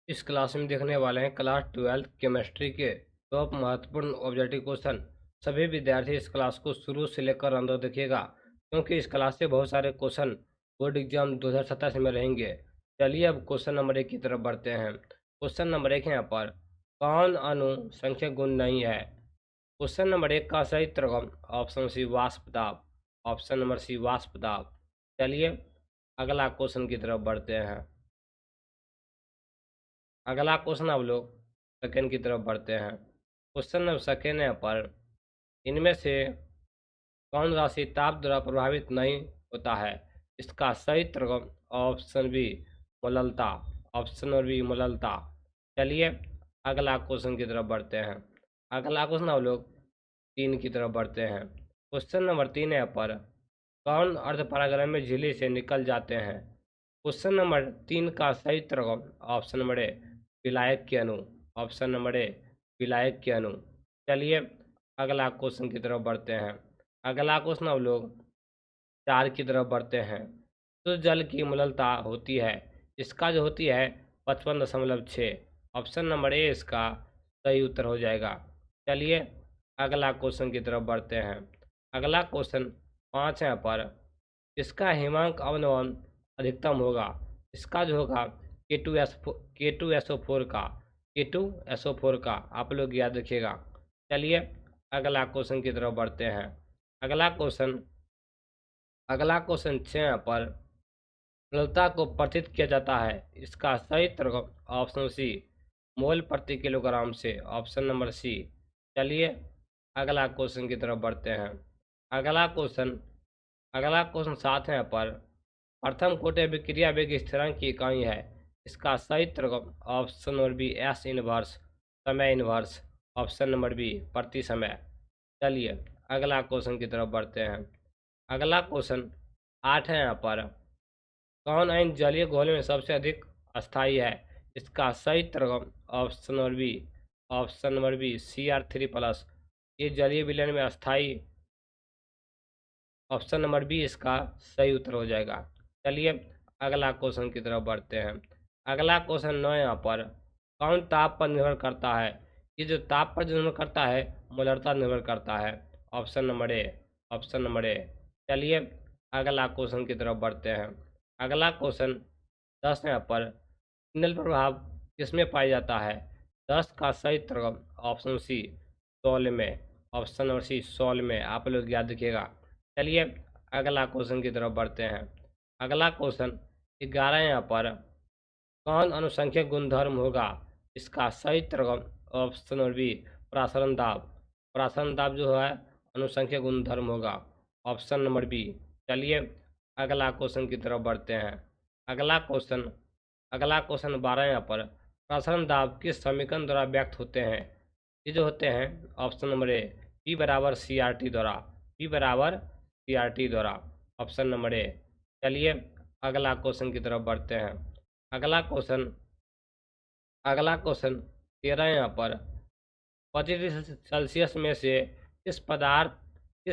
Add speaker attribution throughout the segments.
Speaker 1: इस क्लास में देखने वाले हैं क्लास 12 केमिस्ट्री के टॉप महत्वपूर्ण ऑब्जेक्टिव क्वेश्चन। सभी विद्यार्थी इस क्लास को शुरू से लेकर अंत तक देखिएगा, क्योंकि इस क्लास से बहुत सारे क्वेश्चन बोर्ड एग्जाम 2027 में रहेंगे। चलिए अब क्वेश्चन नंबर 1 की तरफ बढ़ते हैं। क्वेश्चन नंबर 1 है यहाँ पर, कौन अणु संख्या गुण नहीं है? क्वेश्चन नंबर 1 का सही उत्तर ऑप्शन सी वाष्प दाब, ऑप्शन नंबर सी वाष्प दाब। चलिए अगला क्वेश्चन की तरफ बढ़ते हैं। अगला क्वेश्चन अब लोग सेकेंड की तरफ बढ़ते हैं। क्वेश्चन नंबर सेकेंड है पर, इनमें से कौन राशि ताप द्वारा प्रभावित नहीं होता है? इसका सही उत्तर ऑप्शन बी मोललता, ऑप्शन नंबर बी मोललता। चलिए अगला क्वेश्चन की तरफ बढ़ते हैं। अगला क्वेश्चन अब लोग 3 की तरफ बढ़ते हैं। क्वेश्चन नंबर 3 है पर, कौन अर्धपरागण में झिल्ली से निकल जाते हैं? क्वेश्चन नंबर 3 का सही उत्तर ऑप्शन नंबर ए विलायक के अणु, ऑप्शन नंबर ए विलायक के अणु। चलिए अगला क्वेश्चन की तरफ बढ़ते हैं। अगला क्वेश्चन अब लोग 4 की तरफ बढ़ते हैं। शुद्ध जल की अम्लता होती है, इसका जो होती है 55.6। ऑप्शन नंबर ए इसका सही उत्तर हो जाएगा। चलिए अगला क्वेश्चन की तरफ बढ़ते हैं। अगला क्वेश्चन 5 है पर, इसका हिमांक अवनमन अधिकतम होगा? इसका जो होगा K2SO4 का, K2SO4 का आप लोग याद रखिएगा। चलिए अगला क्वेश्चन की तरफ बढ़ते हैं। अगला क्वेश्चन 6 पर, तरलता को प्रतित किया जाता है, इसका सही उत्तर ऑप्शन सी मोल प्रति किलोग्राम से, ऑप्शन नंबर सी। चलिए अगला क्वेश्चन की तरफ बढ़ते हैं। अगला क्वेश्चन अगला क्वेश्चन 7 है पर, प्रथम कोटि विक्रिया वेग स्थिरांक की इकाई है, इसका सही उत्तर option number B S inverse, समय इनवर्स, ऑप्शन नंबर बी प्रति समय। चलिए अगला क्वेश्चन की तरफ बढ़ते हैं। अगला क्वेश्चन 8 है यहाँ पर, कौन अयन जलीय घोल में सबसे अधिक अस्थायी है? इसका सही उत्तर ऑप्शन नंबर बी Cr3+। ये जलीय विलयन में अस्थायी, ऑप्शन नंबर बी इसका सही उत्तर हो जाएगा। चलिए अगला क्वेश्चन की तरफ बढ़ते हैं। अगला क्वेश्चन 9 यहाँ पर, कौन ताप पर निर्भर करता है? ये जो ताप पर निर्भर करता है, मोलरता निर्भर करता है, option number A, option number A. चलिए अगला क्वेश्चन की तरफ बढ़ते हैं। अगला क्वेश्चन 10 यहाँ पर, किन्नल प्रभाव किसमें पाया जाता है? 10 का सही उत्तर ऑप्शन सी सॉल में, ऑप्शन नंबर सी सॉल में, आप लोग याद रखिएगा। चलिए अगला क्वेश्चन की तरफ बढ़ते हैं। अगला क्वेश्चन 11 यहाँ पर, कौन अनुसंख्यक गुणधर्म होगा? इसका सही उत्तर ऑप्शन नंबर बी प्रासरण दाब, प्रासरण दाब जो है अनुसंख्यक गुणधर्म होगा, ऑप्शन नंबर बी। चलिए अगला क्वेश्चन की तरफ बढ़ते हैं। अगला क्वेश्चन 12 यहाँ पर, प्रासरण दाब किस समीकरण द्वारा व्यक्त होते हैं? ये जो होते हैं ऑप्शन नंबर ए P बराबर CRT द्वारा, P बराबर CRT द्वारा, ऑप्शन नंबर ए। चलिए अगला क्वेश्चन की तरफ बढ़ते हैं। अगला क्वेश्चन 13 यहाँ पर, 25 डिग्री सेल्सियस में से किस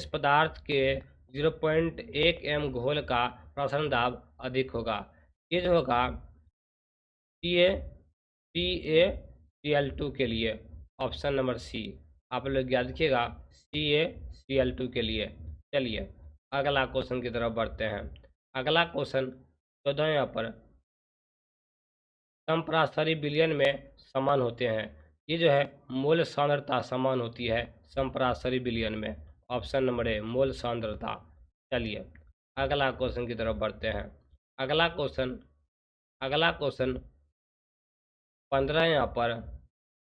Speaker 1: पदार्थ के 0.1 m घोल का प्रासरण दाब अधिक होगा? ये जो होगा CaCl2 के लिए, ऑप्शन नंबर सी, आप लोग याद रखिएगा CaCl2 के लिए। चलिए अगला क्वेश्चन की तरफ बढ़ते हैं। अगला क्वेश्चन 14 यहाँ पर, समपरास्थरी विलयन में समान होते हैं, ये जो है मोल सांद्रता समान होती है समपरास्थरी विलयन में, ऑप्शन नंबर ए मोल सांद्रता। चलिए अगला क्वेश्चन की तरफ बढ़ते हैं। अगला क्वेश्चन 15 यहाँ पर,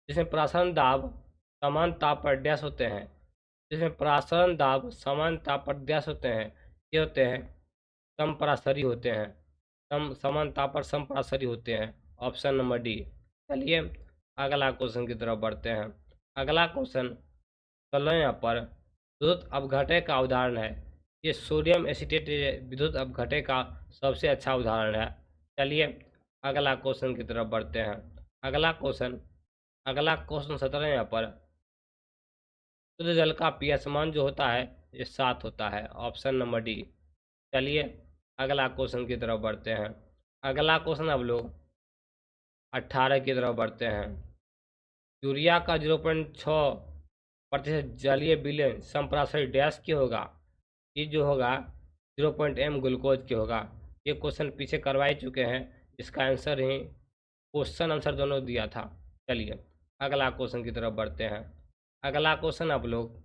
Speaker 1: जिसमें प्रासरण दाब समान ताप पर डैश होते हैं, जिसमें प्रासरण दाब समान ताप पर डैश होते हैं, ये होते हैं समपरास्थरी होते हैं, समान ताप पर समपरास्थरी होते हैं, ऑप्शन नंबर डी। चलिए अगला क्वेश्चन की तरफ बढ़ते हैं। अगला क्वेश्चन 16 यहाँ पर, विद्युत अपघटय का उदाहरण है, ये सोडियम एसीटेट विद्युत अपघटय का सबसे अच्छा उदाहरण है। चलिए अगला क्वेश्चन की तरफ बढ़ते हैं। अगला क्वेश्चन 17 यहाँ पर, शुद्ध जल का pH मान जो होता है ये 7 होता है, ऑप्शन नंबर डी। चलिए अगला क्वेश्चन की तरफ बढ़ते हैं। अगला क्वेश्चन अब लोग 18 की तरफ बढ़ते हैं। यूरिया का 0.6% जलीय विलयन संप्रासरी डैश की होगा। ये जो होगा 0.m ग्लूकोज की होगा। ये क्वेश्चन पीछे करवा ही चुके हैं, इसका आंसर ही क्वेश्चन आंसर दोनों दिया था। चलिए अगला क्वेश्चन की तरफ बढ़ते हैं। अगला क्वेश्चन आप लोग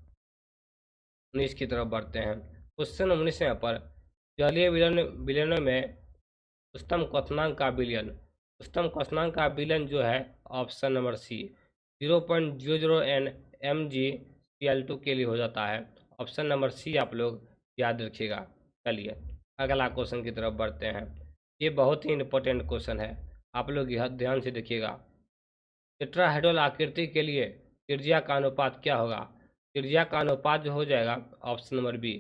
Speaker 1: 19 की तरफ बढ़ते हैं। क्वेश्चन 19 यहाँ पर जलीय विलयनों में उच्चतम क्वथनांक का विलयन, उच्चतम क्वथनांक का विलयन जो है ऑप्शन नंबर सी 0.00 mgCl2 के लिए हो जाता है। ऑप्शन नंबर सी आप लोग याद रखिएगा। चलिए अगला क्वेश्चन की तरफ बढ़ते हैं। ये बहुत ही इंपॉर्टेंट क्वेश्चन है, आप लोग यह ध्यान से देखिएगा। टेट्राहेड्रल आकृति के लिए त्रिज्या का अनुपात क्या होगा? त्रिज्या का अनुपात जो हो जाएगा ऑप्शन नंबर बी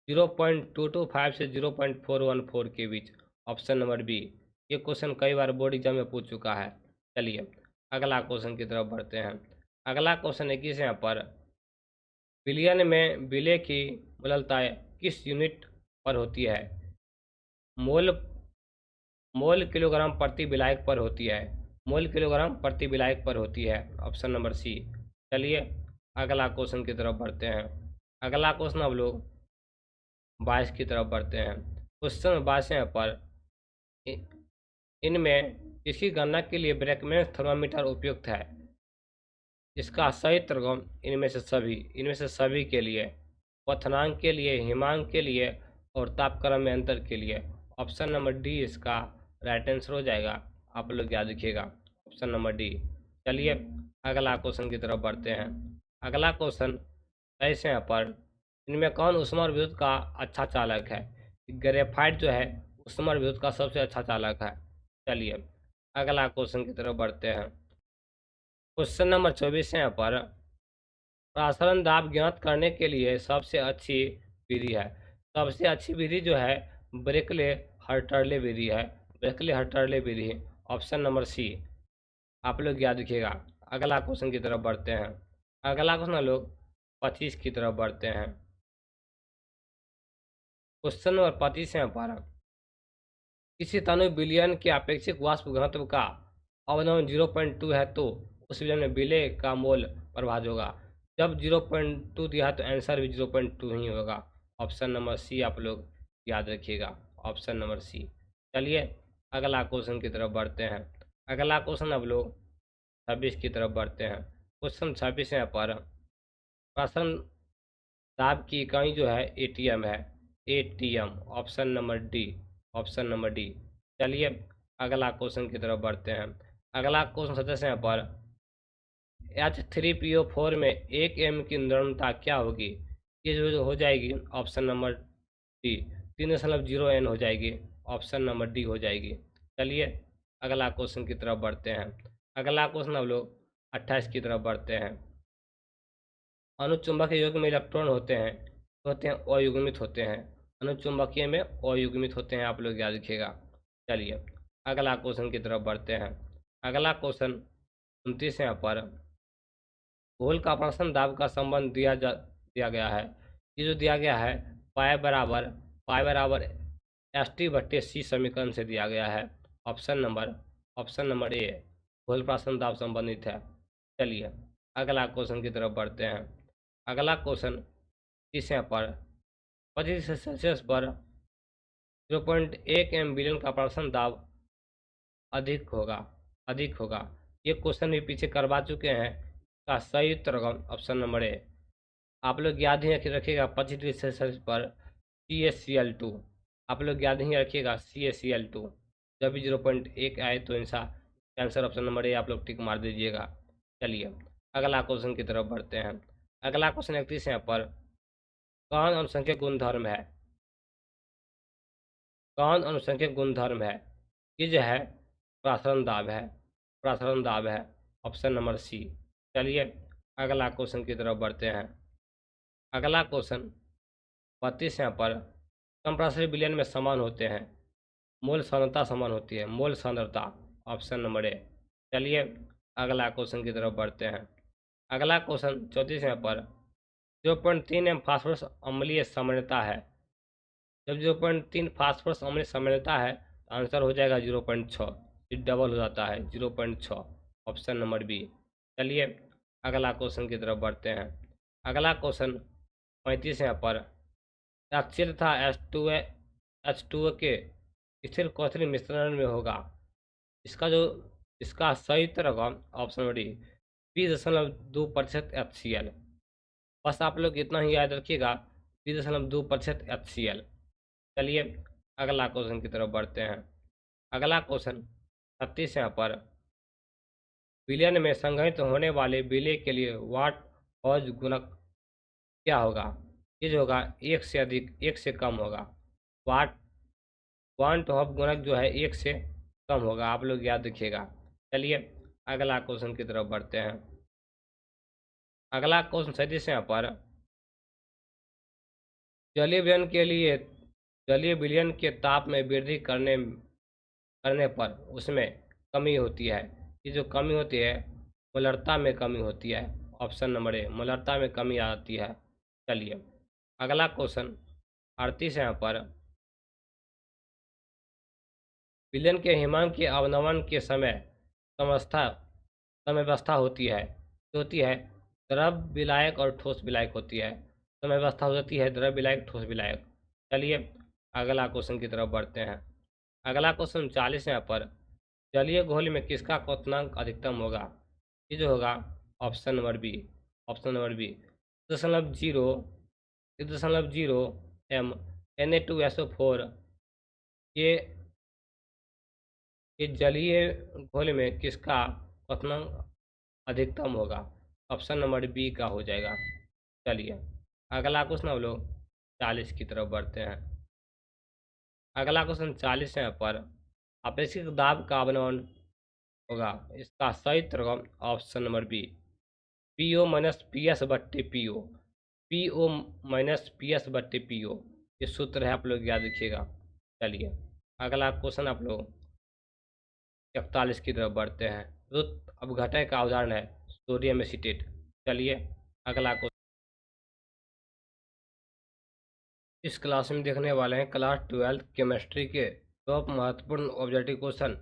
Speaker 1: 0.225 से 0.414 के बीच। Option number B. ये क्वेश्चन कई बार बोर्ड एग्जाम में पूछ चुका है। चलिए अगला क्वेश्चन की तरफ बढ़ते हैं। अगला क्वेश्चन 21 यहाँ पर विलयन में विलय की मोललता किस यूनिट पर होती है? मोल किलोग्राम प्रति विलायक पर होती है। मोल किलोग्राम प्रति विलायक पर होती है। Option number C. चलिए अगला क्वेश्चन की तरफ बढ़ते हैं। अगला क्वेश्चन हम लोग 22 की तरफ बढ़ते हैं। क्वेश्चन 22 यहाँ पर इनमें इसकी गणना के लिए ब्रेकमैन थर्मामीटर उपयुक्त है। इसका सही तर्गम इनमें से सभी के लिए, क्वथनांक के लिए, हिमांक के लिए और तापक्रम में अंतर के लिए। ऑप्शन नंबर डी इसका राइट आंसर हो जाएगा। आप लोग याद रखिएगा ऑप्शन नंबर डी। चलिए अगला क्वेश्चन की तरफ बढ़ते हैं। अगला क्वेश्चन ऐसे यहाँ पर इनमें कौन ऊष्मा और विद्युत का अच्छा चालक है? ग्रेफाइट जो है ऊष्मा और विद्युत का सबसे अच्छा चालक है। चलिए अगला क्वेश्चन की तरफ बढ़ते हैं। क्वेश्चन नंबर 24 है यहाँ पर प्रसारण दाब ज्ञात करने के लिए सबसे अच्छी विधि है। सबसे अच्छी विधि जो है ब्रेकले हर्टरले विधि है। ब्रेकले हर्टरले विधि। ऑप्शन नंबर सी आप लोग याद रखिएगा। अगला क्वेश्चन की तरफ बढ़ते हैं। अगला क्वेश्चन हम लोग 25 की तरफ बढ़ते हैं। क्वेश्चन नंबर 25 यहाँ पर किसी तनु विलयन के अपेक्षित वाष्प घनत्व का अवनमन 0.2 है तो उस विलयन में विलय का मोल प्रभाव होगा। जब 0.2 दिया है तो आंसर भी 0.2 ही होगा। ऑप्शन नंबर सी आप लोग याद रखिएगा। Option number C. चलिए अगला क्वेश्चन की तरफ बढ़ते हैं। अगला क्वेश्चन अब लोग 26 की तरफ बढ़ते हैं। क्वेश्चन 26 यहाँ पर प्रसन्न दाब की इकाई जो है एटीएम है। ATM. Option number D. Option number D. चलिए अगला क्वेश्चन की तरफ बढ़ते हैं। अगला क्वेश्चन 27 यहाँ पर H3PO4 में 1 m की नम्रता क्या होगी? ये जो हो जाएगी ऑप्शन नंबर डी 3.0 n हो जाएगी। ऑप्शन नंबर डी हो जाएगी। चलिए अगला क्वेश्चन की तरफ बढ़ते हैं। अगला क्वेश्चन हम लोग 28 की तरफ बढ़ते हैं। अनुचुंबकीय युग्म में इलेक्ट्रॉन होते हैं अयुग्मित होते हैं। अनुचुंबकीय में अयुग्मित होते हैं। आप लोग याद रखिएगा। चलिए अगला क्वेश्चन की तरफ बढ़ते हैं। अगला क्वेश्चन 29 यहाँ पर घोल का प्रसन्न दाब का संबंध दिया गया है। ये जो दिया गया है पाई बराबर ST/C समीकरण से दिया गया है। ऑप्शन नंबर ए घोल प्रसन्न दाब संबंधित है। चलिए अगला क्वेश्चन की तरफ बढ़ते हैं। अगला क्वेश्चन इस यहाँ पर 25 सेल्सियस पर 0.1 m विलयन का प्रसन्न दाब अधिक होगा। ये क्वेश्चन भी पीछे करवा चुके हैं। का सही उत्तर ऑप्शन नंबर ए। आप लोग याद ही रखिएगा 25 डिग्री सेल्सियस पर CaCl2। आप लोग याद ही रखिएगा CaCl2। जब भी 0.1 आए तो इनका आंसर ऑप्शन नंबर ए आप लोग टिक मार दीजिएगा। चलिए अगला क्वेश्चन की तरफ बढ़ते हैं। अगला क्वेश्चन 31 यहाँ पर कौन अनुसंख्यक गुणधर्म है? कौन अनुसंख्यक गुणधर्म है? ये जो है प्रसारण दाब है। Option number C. चलिए अगला क्वेश्चन की तरफ बढ़ते हैं। अगला क्वेश्चन 32 यहाँ पर संप्रासरी विलयन में समान होते हैं। मोल सांद्रता समान होती है। मोल सांद्रता। Option number A. चलिए अगला क्वेश्चन की तरफ बढ़ते हैं। अगला क्वेश्चन 34 यहाँ पर 0.3 m फास्फोरस अम्लीय सामान्यता है। जब 0.3 फास्फोरस अम्लीय सामान्यता है तो आंसर हो जाएगा 0.6। ये डबल हो जाता है 0.6, ऑप्शन नंबर बी। चलिए अगला क्वेश्चन की तरफ बढ़ते हैं। अगला क्वेश्चन 35 यहाँ पर HCl तथा H2O के स्थिर कौथली मिश्रण में होगा। इसका सही तरह ऑप्शन नंबर डी 20.2% HCl। बस आप लोग इतना ही याद रखिएगा, 20.2% HCl। चलिए अगला क्वेश्चन की तरफ बढ़ते हैं। अगला क्वेश्चन 36 यहाँ पर विलयन में संग्रहित होने वाले विलेय के लिए वाट हॉज गुणक क्या होगा? ये जो होगा 1 से अधिक 1 से कम होगा। वाट वांट हॉफ गुणक जो है 1 से कम होगा, आप लोग याद रखिएगा। चलिए अगला क्वेश्चन की तरफ बढ़ते हैं। अगला क्वेश्चन 37 यहाँ पर जलीय विलयन के ताप में वृद्धि करने पर उसमें कमी होती है। ये जो कमी होती है मोलरता में कमी होती है, ऑप्शन नंबर ए मोलरता में कमी आती है। चलिए अगला क्वेश्चन 38 यहाँ पर विलयन के हिमांक के अवनमन के समव्यवस्था होती है द्रव विलायक और ठोस विलायक होती है। समव्यवस्था हो जाती है द्रव विलायक ठोस विलायक। चलिए अगला क्वेश्चन की तरफ बढ़ते हैं। अगला क्वेश्चन 40 यहाँ पर जलीय घोल में किसका क्वथनांक अधिकतम होगा? ये जो होगा option number B 0.0 m Na2SO4। ये जलीय घोल में किसका क्वथनांक अधिकतम होगा? ऑप्शन नंबर बी का हो जाएगा। चलिए अगला क्वेश्चन हम लोग 40 की तरफ बढ़ते हैं। अगला क्वेश्चन 40 यहाँ पर अपेक्षित दाब का अवनमन होगा। इसका सही तरह option number B PO minus PS बट्टे PO। PO माइनस PS बट्टे PO ये सूत्र है, आप लोग याद रखिएगा। चलिए अगला क्वेश्चन आप लोग 41 की तरफ बढ़ते हैं। रुत अपघटय का उदाहरण है सोडियम एसीटेट। चलिए अगला क्वेश्चन इस क्लास में देखने वाले हैं क्लास 12 केमिस्ट्री के टॉप महत्वपूर्ण ऑब्जेक्टिव क्वेश्चन